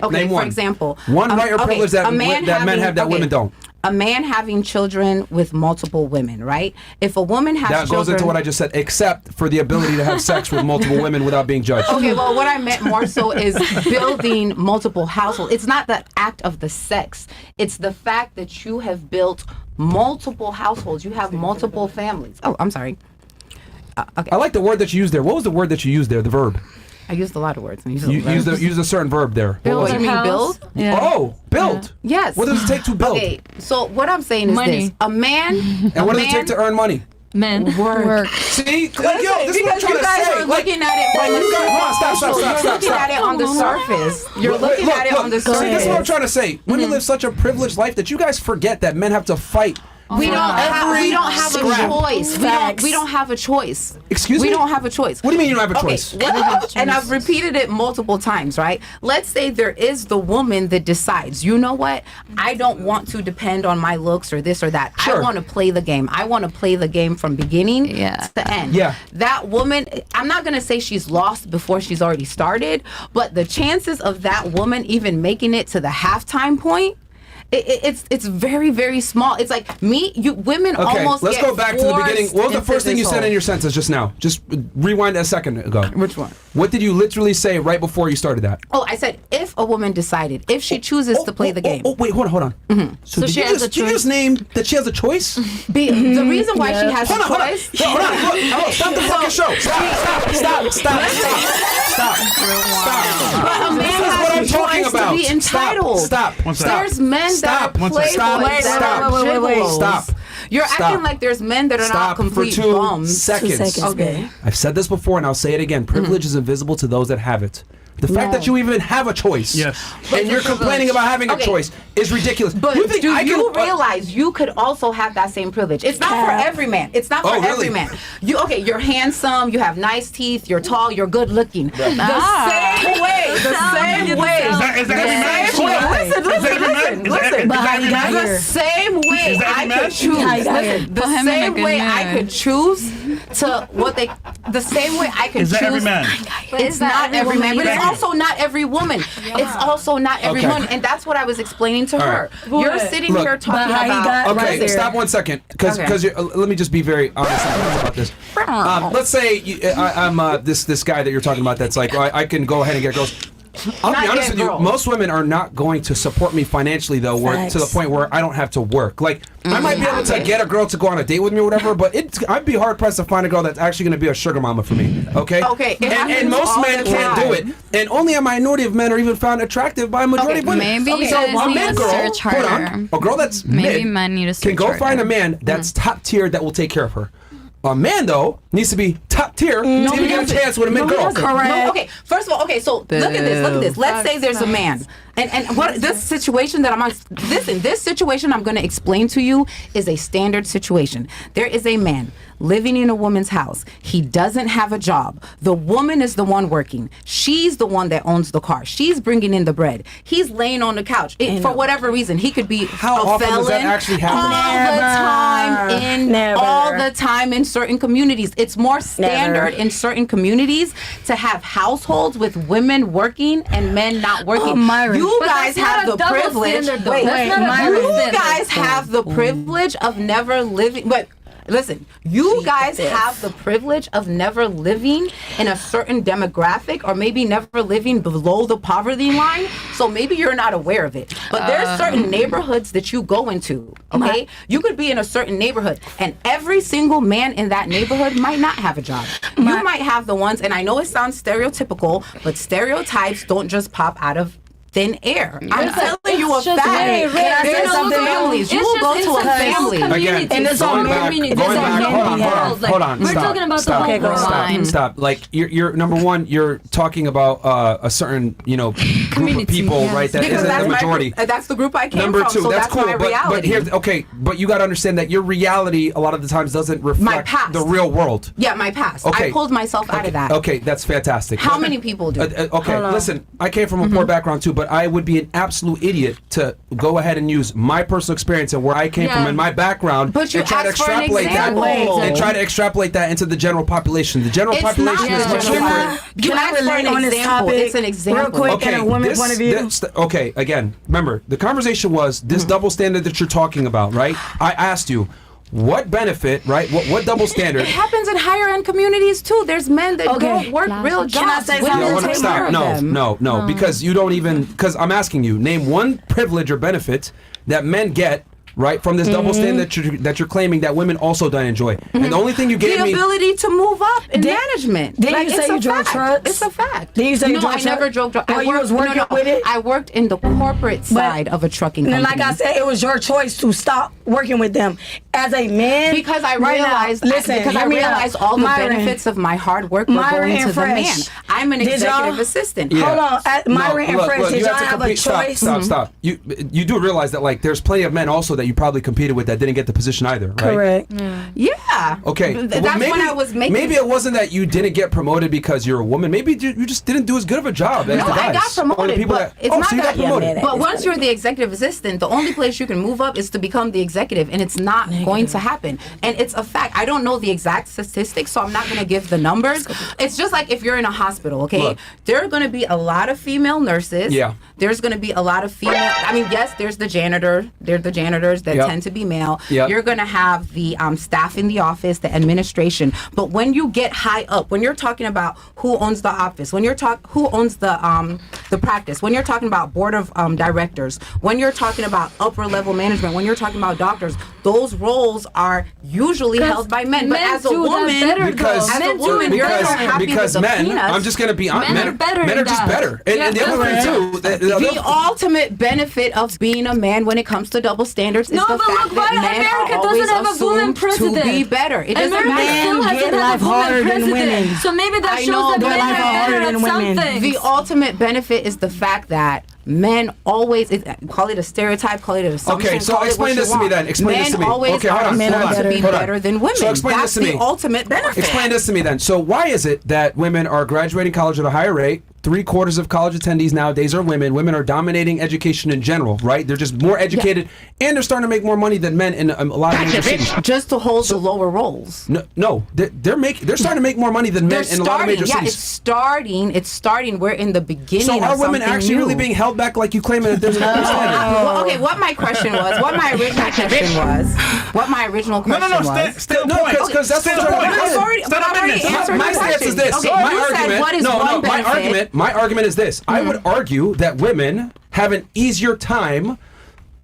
Okay, Name for one. example, One right or okay, privilege that a man that men having- have that okay, women don't. A man having children with multiple women, right? If a woman has That children, goes into what I just said, except for the ability to have sex with multiple women without being judged. Okay, well, what I meant more so is building multiple households. It's not the act of the sex. It's the fact that you have built multiple households. You have multiple families. Oh, I'm sorry. Okay. I like the word that you used there. What was the word that you used there? The verb. I used a lot of words. You used a certain verb there. What Build. was You it? mean build? Yeah. Oh, build. Yes. What does it take to build? Okay, so what I'm saying is Money. this: a man. And what does it take to earn money? Men. Work. See, like, yo, this is what I'm Because trying you to guys say. are Like, looking at it from you the guys, hold on, stop. You're looking at it on the surface. You're looking at it on the surface. See, this is what I'm trying to say. Women live such a privileged life that you guys forget that men have to fight. We don't have a scrap. choice. We don't have a choice. Excuse me? We don't have a choice. What do you mean you don't have a Okay, choice? and I've repeated it multiple times, right? Let's say there is the woman that decides, you know what? I don't want to depend on my looks or this or that. Sure. I want to play the game. I want to play the game from beginning to end. Yeah. That woman, I'm not going to say she's lost before she's already started, but the chances of that woman even making it to the halftime point, it's very, very small. It's like women Okay, almost let's get go back to the beginning. forced What was the into first thing you this said in hole. your sentence just now? Just rewind a second ago. Which one? What did you literally say right before you started that? Oh, I said if a woman decided, if she chooses to play the game. Oh, wait, hold on. So did she you has just, a did you choice? just name that she has a choice? The reason why she has Hold a on, hold on. choice. Hold on. Hello, stop the fucking show. Stop. But a man This is what I'm has a talking choice about. to be entitled. Stop. There's men Stop. that are playboys Stop. that are gigolos. Stop. You're Stop. acting like there's men that are not Stop for complete 2 bums. seconds. Okay. I've said this before and I'll say it again. Privilege is invisible to those that have it. The fact that you even have a choice, and you're complaining about having a choice, is ridiculous. But you think do I you can, realize you could also have that same privilege? It's not for every man. It's not for every man. You're handsome, you have nice teeth, you're tall, you're good looking. The same way. The same way. Is that every man? Listen. The same way I could choose. Listen, the same way I could choose to the same way I could choose. Is that every man? It's not every man, but it's also not every woman. It's also not every woman, and that's what I was explaining to her. You're sitting here talking about. Okay, stop 1 second, because let me just be very honest about this. Let's say I'm this guy that you're talking about. That's like I can go ahead and get girls. I'll be honest with you. Most women are not going to support me financially, though, to the point where I don't have to work. Like, I might be able to get a girl to go on a date with me or whatever, but I'd be hard pressed to find a girl that's actually going to be a sugar mama for me. Okay. Okay. And most men can't do it, and only a minority of men are even found attractive by a majority of women. Maybe so a man girl, search harder. hold on, a girl that's maybe mid men need to search can go harder. find a man that's top tier that will take care of her. A man, though, needs to be top tier to even get a chance with a mid girl. Correct. No, okay, first of all, so look at this. Let's say there's a man. And what this situation that I'm on, this situation I'm going to explain to you is a standard situation. There is a man living in a woman's house. He doesn't have a job. The woman is the one working. She's the one that owns the car. She's bringing in the bread. He's laying on the couch. For whatever reason, he could be a felon. Does that actually happen? All the time in certain communities. It's more standard in certain communities to have households with women working and men not working. You guys have the privilege. You guys have the privilege of never living. But listen, you guys have the privilege of never living in a certain demographic, or maybe never living below the poverty line. So maybe you're not aware of it. But there's certain neighborhoods that you go into. Okay, you could be in a certain neighborhood, and every single man in that neighborhood might not have a job. You might have the ones, and I know it sounds stereotypical, but stereotypes don't just pop out of thin air. I'm telling you a fact. There's some families. You will go to a family. Again, and it's all hold on. We're talking about the whole world. Stop. Like you're number one. You're talking about a certain group of people, right? That because isn't the majority. That's the group I came number from. two, So that's cool. my reality. But you got to understand that your reality a lot of the times doesn't reflect the real world. Yeah, my past. Okay. I pulled myself out of that. Okay, that's fantastic. How many people do? Okay, listen. I came from a poor background too, but I would be an absolute idiot to go ahead and use my personal experience and where I came from and my background and try to extrapolate that into the general population. The general population is much different. Can I relate on this topic? It's an example. Real quick, in a woman's point of view. Okay, again, remember, the conversation was this double standard that you're talking about, right? I asked you, what benefit, right? What double standard? It happens in higher end communities too. There's men that don't work real jobs. Can I say something? Stop. No, because you don't even, because I'm asking you, name one privilege or benefit that men get, right, from this double standard that you're claiming that women also don't enjoy. And the only thing you gave me... The ability to move up in management. Didn't you say you drove trucks? It's a fact. Didn't you say you drove trucks? No, I never drove trucks. Well, you was working with it? I worked in the corporate side of a trucking company. And like I said, it was your choice to stop working with them. As a man... Because I realized... I realized all the benefits of my hard work were going to the man. I'm an executive assistant. Hold on. Myron and Fresh, did y'all have a choice? Stop. You do realize that, like, there's plenty of men also that you probably competed with that didn't get the position either, right? Correct. Yeah. Okay. That's when I was making... Maybe it wasn't that you didn't get promoted because you're a woman. Maybe you just didn't do as good of a job as the guys. I got promoted, but it's not you got promoted. But once you're the executive assistant, the only place you can move up is to become the executive, and it's not going to happen. And it's a fact. I don't know the exact statistics, so I'm not going to give the numbers. It's just like if you're in a hospital, okay? Look. There are going to be a lot of female nurses. Yeah. There's going to be a lot of female... I mean, yes, there's the janitor. They're the janitors that tend to be male. Yep. You're going to have the staff in the office, the administration. But when you get high up, when you're talking about who owns the office, when you're who owns the the practice. When you're talking about board of directors, when you're talking about upper level management, when you're talking about doctors, those roles are usually held by men. But as a woman, you're so happy because with the men, peanuts. I'm just gonna be honest, men are just better. And the other thing too, the ultimate benefit of being a man when it comes to double standards is the fact that men are always assumed to be better. It doesn't matter. Men get life harder than women. So maybe that shows that men are better at something. The ultimate benefit is the fact that men always, call it a stereotype, call it an assumption. Okay, so explain this to me then. Explain this to me. Men always are assumed to be better than women. So explain this to me. That's the ultimate benefit. Explain this to me then. So why is it that women are graduating college at a higher rate? 3/4 of college attendees nowadays are women. Women are dominating education in general, right? They're just more educated, and they're starting to make more money than men in a lot of major cities. Just to hold the lower roles. No, they're starting to make more money than men in a lot of major cities. It's starting. We're in the beginning. So are women actually really being held back like you claim that there's an well, okay, what my question was, what my original question was, because that's what I've already answered my stance is this. My argument is this. I would argue that women have an easier time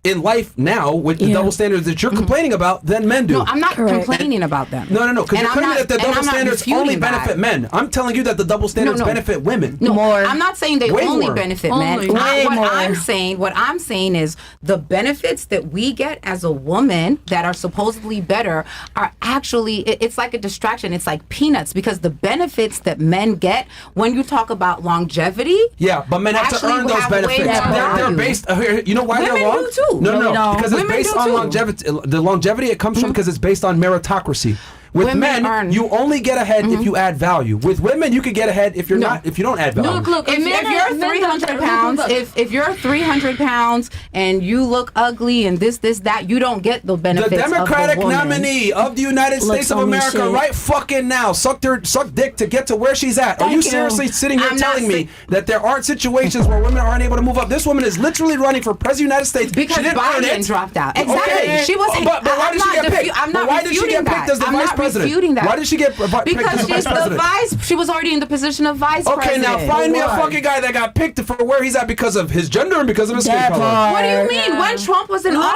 in life now with the double standards that you're complaining about than men do. No, I'm not complaining about them. No, because you're claiming that the double standards only benefit men. I'm telling you that the double standards benefit women. No, I'm not saying they only benefit men. What I'm saying is the benefits that we get as a woman that are supposedly better are actually, it's like a distraction. It's like peanuts because the benefits that men get when you talk about longevity. Yeah, but men have to earn those benefits. They're based, you know why they're wrong? Women do too. No, because it's based on longevity. The longevity it comes from because it's based on meritocracy. With men, you only get ahead if you add value. With women, you could get ahead if you're not, if you don't add value. Look, if you're 300 pounds, if you're 300 pounds and you look ugly and this, that, you don't get the benefits. The Democratic of the nominee of the United States of America, right fucking now, suck dick to get to where she's at. Are you seriously sitting here telling me that there aren't situations where women aren't able to move up? This woman is literally running for president of the United States because Biden dropped out. Exactly. Okay. She was. But why did she get picked? Why did she get picked as the vice president? That. Why did she get picked because as the vice president? She was already in the position of vice president. Okay, now find me a fucking guy that got picked for where he's at because of his gender and because of his skin color. What do you mean? When Trump was in office,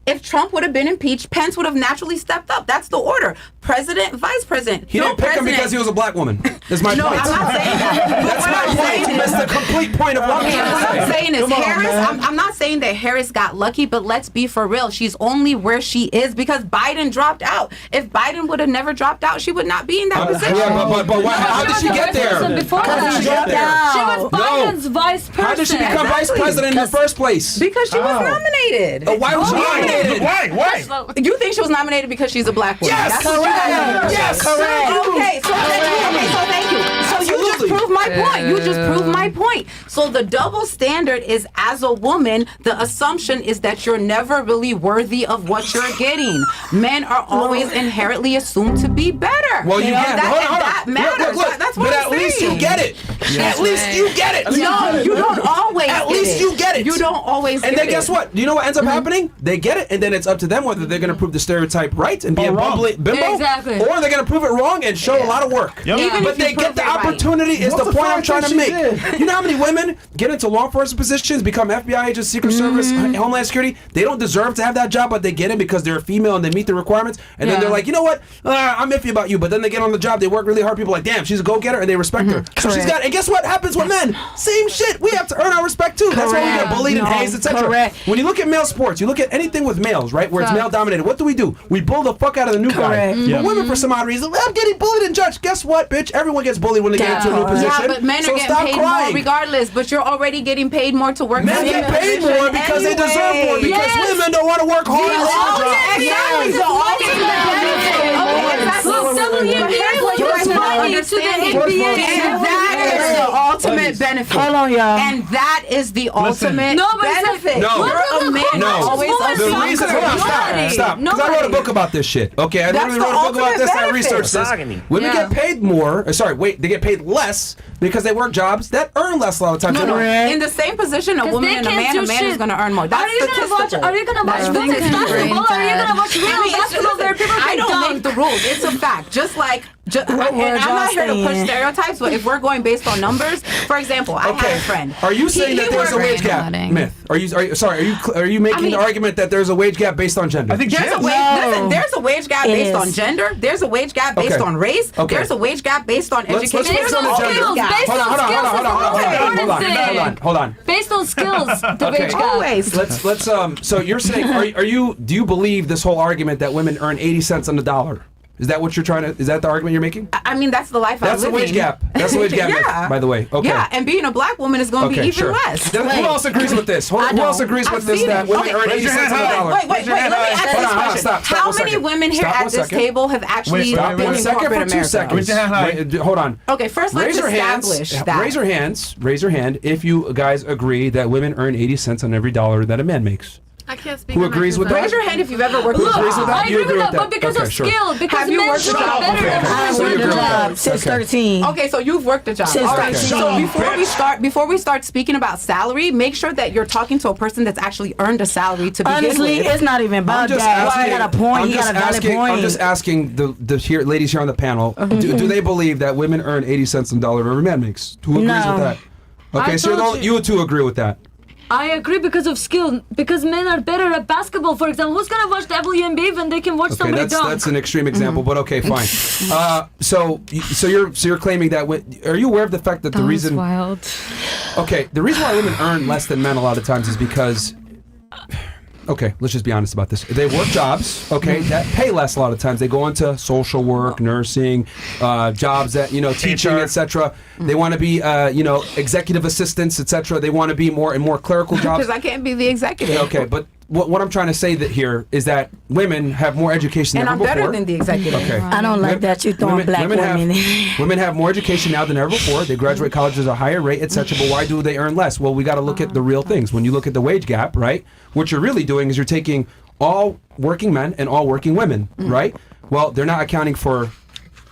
if Trump would have been impeached, Pence would have naturally stepped up. That's the order. President, vice president. He didn't pick him because he was a black woman. That's my point. I'm not saying that. That's my point. That's the complete point of what I'm saying is Harris. I'm not saying that Harris got lucky, but let's be for real. She's only where she is because Biden dropped out. If Biden would have never dropped out, she would not be in that position. Yeah, but how did she get there? She was Biden's vice president. How did she become vice president in the first place? Because she was nominated. Why was she nominated? Why? You think she was nominated because she's a black woman? Yes. Yes, correct. Okay, so thank you. So you just proved my point. So the double standard is, as a woman, the assumption is that you're never really worthy of what you're getting. Men are always inherently assumed to be better. Well, that matters. Look, that's what but I'm at least you get it. Yes. At least you get it. No, you don't always. At least you get it. You don't always. And then guess what? You know what ends up happening? They get it, and then it's up to them whether they're going to prove the stereotype right and be a bimbo, exactly, or they're going to prove it wrong and show a lot of work. Yep. But they get the opportunity. Is the point I'm trying to make? You know how many women get into law enforcement positions, become FBI agents, Secret Service, Homeland Security? They don't deserve to have that job, but they get it because they're a female and they meet the requirements. And then they're like, you know what? I'm iffy about you. But then they get on the job, they work really hard. People are like, damn, she's a go-getter, and they respect her. So she's got. And guess what happens with men? Same shit. We have to earn our respect too. That's why we get bullied and hazed, etc. When you look at male sports, you look at anything with males, right, where it's male dominated. What do? We bull the fuck out of the new guy. But women, for some odd reason, I'm getting bullied and judged. Guess what, bitch? Everyone gets bullied when they get into a new position. Yeah, but men are getting paid more regardless. But you're already getting paid more to work. Men get paid more because they deserve more. Because women don't want to work hard. Exactly. So all and that is the ultimate benefit. Hold on, y'all. And that is the ultimate benefit. No. You're a man. Always the reason. Stop. Because I wrote a book about this shit. Okay, I literally wrote a book about this. I researched this. Women get paid more. They get paid less because they work jobs that eurn less a lot of times. No. In the same position, a woman and a man is going to earn more. That's statistical. Are you going to watch women's basketball? Are you going to watch real basketball? I don't make the rules. It's a fact. Just I'm not here to push stereotypes, but if we're going based on numbers, for example, I had a friend. Are you saying that there's a wage gap? Myth. Are you making the argument that there's a wage gap based on gender? I think there's a wage gap based on gender. There's a wage gap based on race. There's a wage gap based on education. Based on skills. Hold on. Based on skills, the wage gap. Always. Let's So you're saying, do you believe this whole argument that women earn 80 cents on the dollar? Is that what you're trying to? Is that the argument you're making? I mean, that's the life I'm living. That's the wage gap. That's the wage gap. Yeah. By the way. Okay. Yeah, and being a black woman is going to be even less. Then who else agrees with this? Who else agrees with this? That women earn 80 cents on the dollar. Wait. Let me ask this question. How many women here at this table have actually been in corporate America? Hold on. Okay, first let's establish that. Raise your hands. Raise your hand if you guys agree that women earn 80 cents on every dollar that a man makes. I can't speak. Who agrees with that? Raise your hand if you've ever worked. Look, agrees with that? I agree with that, but because of skill, because men should be better at I've worked a job since 13. Okay, so you've worked a job. Since All right. 13. So before we start speaking about salary, make sure that you're talking to a person that's actually earned a salary to begin Honestly, with. it's not even about that. He got a point. He got a valid point. I'm just asking the ladies here on the panel, do they believe that women earn 80 cents on the dollar every man makes? Who agrees with that? Okay, so you two agree with that. I agree because of skill. Because men are better at basketball, for example. Who's gonna watch WNBA when they can watch somebody dunk? That's an extreme example, but okay, fine. So you're claiming that? Are you aware of the fact that the reason? Wild. Okay, the reason why women earn less than men a lot of times is because. Okay, let's just be honest about this. They work jobs, that pay less a lot of times. They go into social work, nursing, jobs that, teaching, etc. They want to be, executive assistants, etc. They want to be more and more clerical jobs. Because I can't be the executive. Okay, but what I'm trying to say here is that women have more education than ever before. And I'm better than the executive. Okay. I don't like that you throwing black women in. Women have more education now than ever before. They graduate colleges at a higher rate, etc. But why do they earn less? Well, we got to look at the real things. When you look at the wage gap, right? What you're really doing is you're taking all working men and all working women, right? Well, they're not accounting for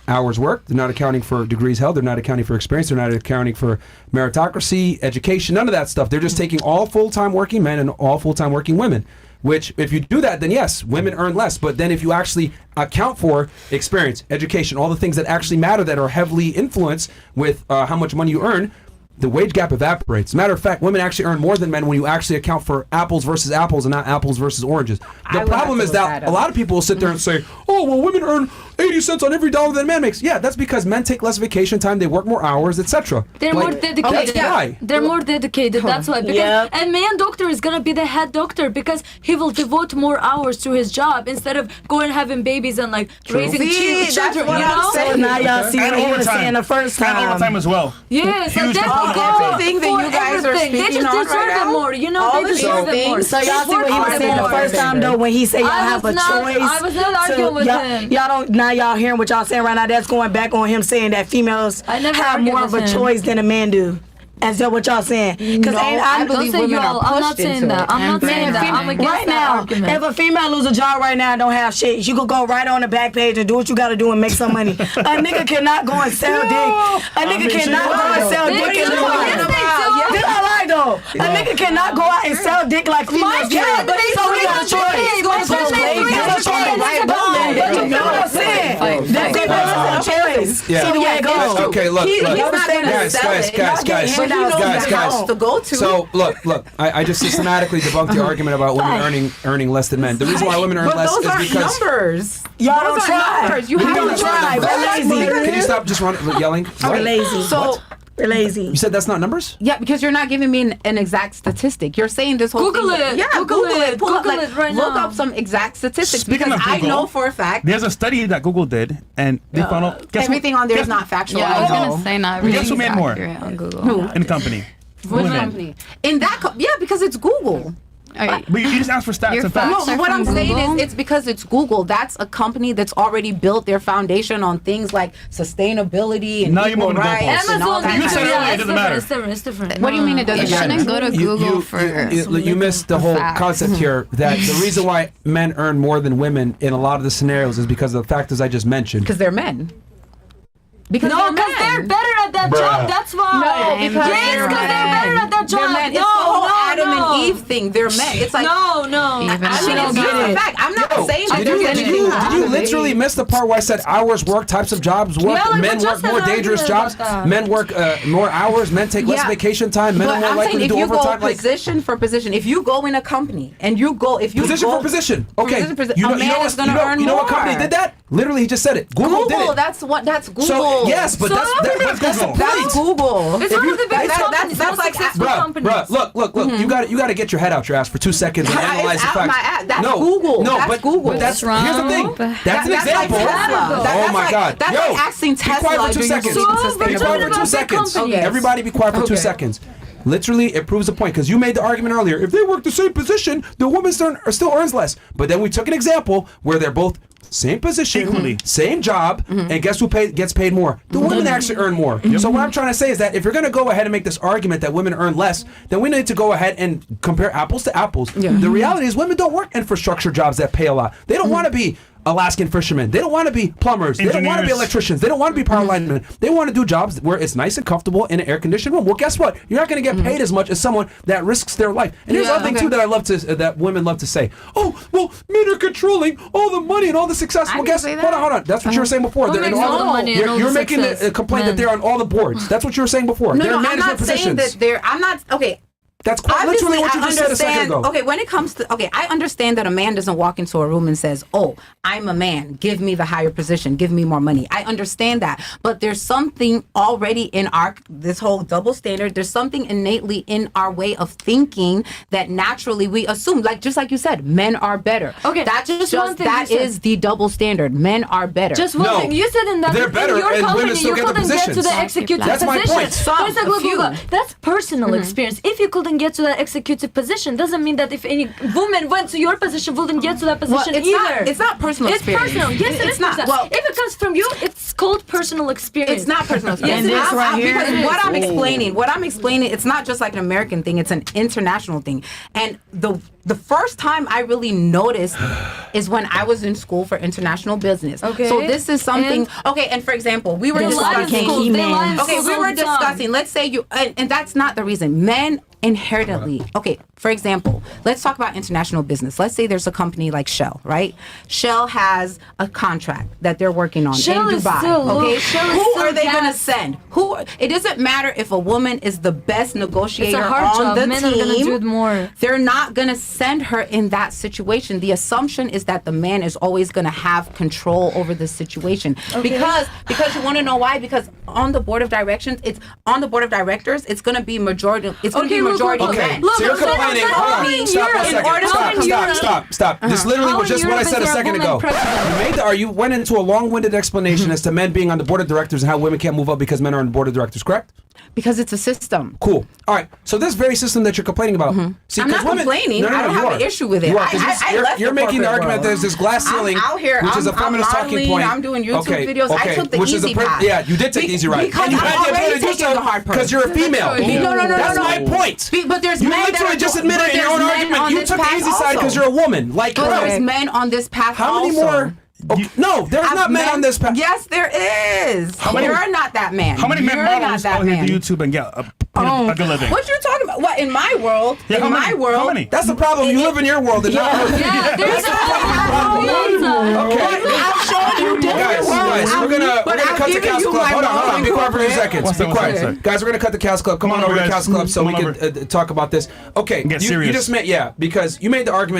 hours worked. They're not accounting for degrees held. They're not accounting for experience. They're not accounting for meritocracy, education, none of that stuff. They're just taking all full-time working men and all full-time working women. Which, if you do that, then yes, women earn less. But then if you actually account for experience, education, all the things that actually matter that are heavily influenced with how much money you earn, the wage gap evaporates. As a matter of fact, women actually earn more than men when you actually account for apples versus apples and not apples versus oranges. The problem is that a lot of people will sit there and say, oh, well, women earn 80 cents on every dollar that a man makes. Yeah, that's because men take less vacation time, they work more hours, etc. They're more dedicated. That's why. They're more dedicated. That's why. Because a man doctor is gonna be the head doctor because he will devote more hours to his job instead of going and having babies and raising children. So now y'all see what he was saying the first time. And overtime as well. Yes, Huge everything that you guys are speaking they just on deserve right it now. more. They deserve it more. So y'all see what he was saying the first time though when he said y'all have a choice. I was not arguing with him. Y'all don't. Now y'all hearing what y'all saying right now. That's going back on him saying that females have more of a choice than a man do. Is that what y'all saying? Because I believe women are pushed I'm not saying that. I'm not saying that. I'm against right that now, argument. if a female lose a job right now and don't have shit, you could go right on the back page and do what you got to do and make some money. A nigga cannot go and sell dick. A nigga cannot go and sell dick in the Did I lie though? A nigga cannot go out and sell dick like females can. So we got a choice. You know what I'm saying? That female has a choice. See the way it goes. Okay, look, guys. So look, I just systematically debunked the argument about women earning less than men. The reason why women earn less is because numbers. Y'all don't try. You have to try. We're lazy. Can you stop just yelling? We're lazy. So. We're lazy. You said that's not numbers? Yeah, because you're not giving me an exact statistic. You're saying this whole Google thing. it. Yeah, Google it. Pull up, it right look now. up some exact statistics. Speaking because of Google, I know for a fact. There's a study that Google did, and they found out. Everything on there is not factual. Yeah, I was going to say not everything's Guess who made more? accurate on Google. Who? In the company. Women. In that, because it's Google. Right. But you just ask for stats Your and facts facts. No, are what from I'm saying Google? is it's because it's Google. That's a company that's already built their foundation on things like sustainability and Now you're equal moving the rights goalposts. and all Amazon. that. You said earlier it doesn't matter. It's different. What do you mean it doesn't You matter? shouldn't go to Google for you missed the whole facts. concept here that the reason why men earn more than women in a lot of the scenarios is because of the factors I just mentioned. Because they're men. Because they're better at that job. That's why. No, because they're better at that job. It's the whole Adam and Eve thing. They're men. It's like no. I mean, it's get just a it. fact. I'm not saying that Did there's anything wrong you with it. literally miss the part where I said hours work, types of jobs work, Yeah, like, men we work just had more an dangerous argument jobs, about that. men work more hours, men take less Yeah. vacation time, men But are more I'm likely saying to if do you go overtime. Like position for position, if you go in a company and you go, if you position go, for position. Okay, a man is gonna earn you know more. what company did that? Literally, he just said it. Google did it. That's Google. So yes, but that's the point. That's Google. It's one of the biggest companies. That's like successful companies. Bruh, look. You got to get your head out your ass for 2 seconds and analyze the It's out facts. my ass. That's no, Google. No, That's but Google. But that's What's here's the wrong? thing. That's an That's example. like Tesla. Oh my God. That's Yo, like asking be quiet Tesla, for 2 do you seconds. believe in Be quiet for sustainability? 2 seconds. Okay. Everybody be quiet for 2 Okay. seconds. Literally, it proves a point because you made the argument earlier. If they work the same position, the woman still earns less. But then we took an example where they're both same position, Equally. same job, and guess who gets paid more? The women actually earn more. So what I'm trying to say is that if you're going to go ahead and make this argument that women earn less, then we need to go ahead and compare apples to apples. The reality is women don't work infrastructure jobs that pay a lot. They don't want to be Alaskan fishermen. They don't want to be plumbers. They don't want to be Engineers. electricians. They don't want to be power linemen. They want to do jobs where it's nice and comfortable in an air-conditioned room. Well, guess what? You're not going to get paid as much as someone that risks their life. And here's the other thing too that I love to that women love to say. Oh, well, men are controlling all the money and all the success. Well, guess hold on. That's what you were saying before. Who They're in makes all the money and all you're the making success? a complaint that Men. they're on all the boards. That's what you were saying before. No, they're in I'm management not saying positions. that they're. I'm not okay. That's quite literally what you just said a second ago. Okay, when it comes to I understand that a man doesn't walk into a room and says, "Oh, I'm a man. Give me the higher position. Give me more money." I understand that, but there's something already in this whole double standard. There's something innately in our way of thinking that naturally we assume, just like you said, men are better. Okay, that's just one thing that you said. is the double standard. Men are better. Just one thing. You said in that they're better in your and women company still you get the couldn't get to positions. the executive That's my position. point. Some, Wait a second, a few. look. That's personal experience. If you couldn't get to that executive position, doesn't mean that if any woman went to your position, wouldn't get to that position either. It's not personal experience. It's personal. Yes, It's it's not. personal. Well, if it comes from you, it's called personal experience. It's not personal experience. Yes, it is. Because what I'm explaining, it's not just like an American thing, it's an international thing. And the first time I really noticed is when I was in school for international business. Okay. So this is something, and for example, we were discussing, we were discussing, let's say and that's not the reason. Men inherently, for example, let's talk about international business. Let's say there's a company like Shell, right? Shell has a contract that they're working on Shell in is Dubai. still- Shell is Who still are they going to gas. send? It doesn't matter if a woman is the best negotiator It's a hard on job. the Men team. are gonna do it more. They're not going to send her in that situation. The assumption is that the man is always going to have control over the situation. Because you want to know why? Because on the board of directors, it's going to be majority. It's going to be majority men. So you're complaining. Hold on. Stop. This literally was just what I said a second ago. You went into a long-winded explanation as to men being on the board of directors and how women can't move up because men are on the board of directors, correct? Because it's a system. Cool. All right. So this very system that you're complaining about. See, I'm not complaining. I don't have an issue with it. You are, 'cause you're making the argument that there's this glass ceiling, I'm out here. which is a feminist I'm talking modeling, point. I'm doing YouTube videos. I took the which is easy a path. Yeah, you did take the easy ride. Because And you I'm had the already ability to do taking so the hard part. because you're a female. No. That's my point. But there's You men that literally are just doing- admitted but in your there's own men argument on you this took the path easy side because also. you're a woman. Like, But bro, there's men on this path how many also. more? No, there's not men on this path. Yes, there is. You're not that man. How many men You're models not that out here man. do YouTube and get a good living? What you're talking about? What in my world? Yeah, in how my many? world, How many? That's the problem. You live in your world and not hers. Yeah, there's Okay. I've shown you different Guys, we're gonna cut the Cast Club. Hold on. Be quiet for 2 seconds. What's Be that? quiet. Guys, we're gonna cut the Cast Club. Come on over to the Cast Club so we can talk about this. Okay. Get You serious. just meant, because you made the argument